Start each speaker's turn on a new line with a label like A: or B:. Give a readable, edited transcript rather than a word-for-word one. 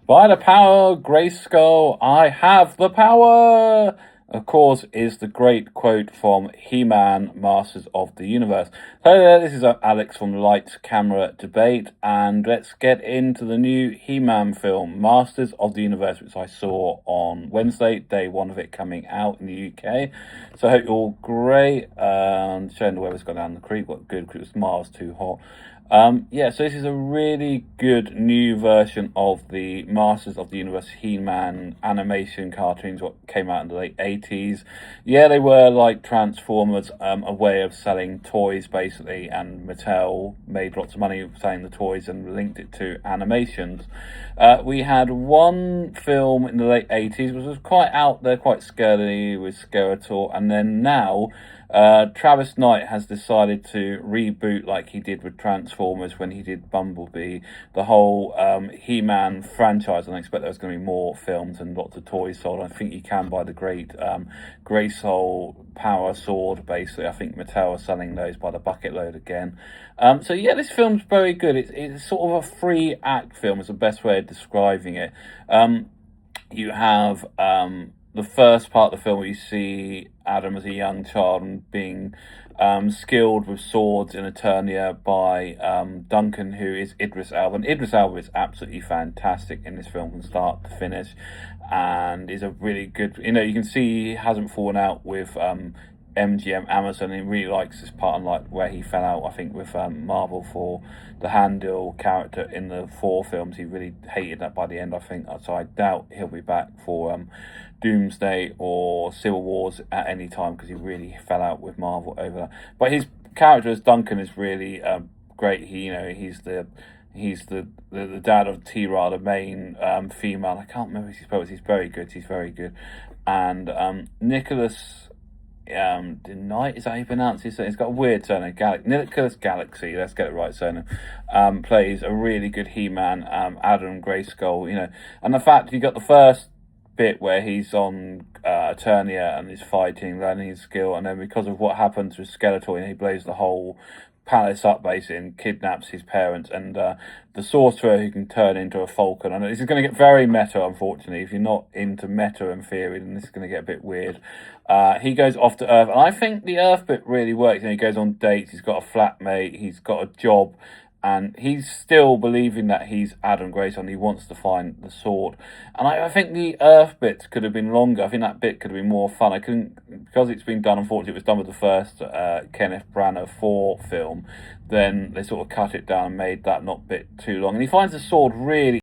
A: By the power, Grayskull, I have the power! Of course, is the great quote from He-Man, Masters of the Universe. So this is Alex from Lights Camera Debate, and let's get into the new He-Man film, Masters of the Universe, which I saw on Wednesday, day one of it coming out in the UK. So I hope you're all great. Showing the weather's gone down the creek, what good, because it was miles too hot. Yeah, so this is a really good new version of the Masters of the Universe He-Man animation cartoons, what came out in the late 80s. Yeah, they were like Transformers, a way of selling toys basically, and Mattel made lots of money selling the toys and linked it to animations. We had one film in the late 80s, which was quite out there, quite scary with Skeletor, and then now Travis Knight has decided to reboot like he did with Transformers when he did Bumblebee, the whole He-Man franchise, and I expect there's going to be more films and lots of toys sold. I think you can buy the great Graysoul Power Sword, basically. I think Mattel are selling those by the bucket load again. So yeah, this film's very good. It's sort of a free act film is the best way of describing it. You have the first part of the film where you see Adam as a young child and being skilled with swords in Eternia by Duncan, who is Idris Elba. And Idris Elba is absolutely fantastic in this film from start to finish, and is a really good. You can see he hasn't fallen out with MGM Amazon. He really likes this part, unlike where he fell out, I think, with Marvel for the Handel character in the 4 films. He really hated that by the end, I think. So I doubt he'll be back for Doomsday or Civil Wars at any time, because he really fell out with Marvel over that. But his character as Duncan is really great. He's the dad of T-Ra, the main female. I can't remember his pose. He's very good. He's very good. And Nicholas Knight, is that how you pronounce it? He's got a weird surname. Nicholas Galaxy, let's get it right, surname. Plays a really good He-Man, Adam Grayskull, and the fact you got the first bit where he's on Eternia and he's fighting, learning his skill, and then because of what happens with Skeletor, he blows the whole palace up basically and kidnaps his parents, and the sorcerer who can turn into a falcon. And this is going to get very meta, unfortunately. If you're not into meta and theory, then this is going to get a bit weird. He goes off to Earth, and I think the Earth bit really works. He goes on dates, he's got a flatmate, he's got a job, and he's still believing that he's Adam Grayson. He wants to find the sword, and I think the Earth bits could have been longer. I think that bit could have been more fun. I couldn't, because it's been done. Unfortunately, it was done with the first Kenneth Branagh 4 film. Then they sort of cut it down and made that not bit too long. And he finds the sword really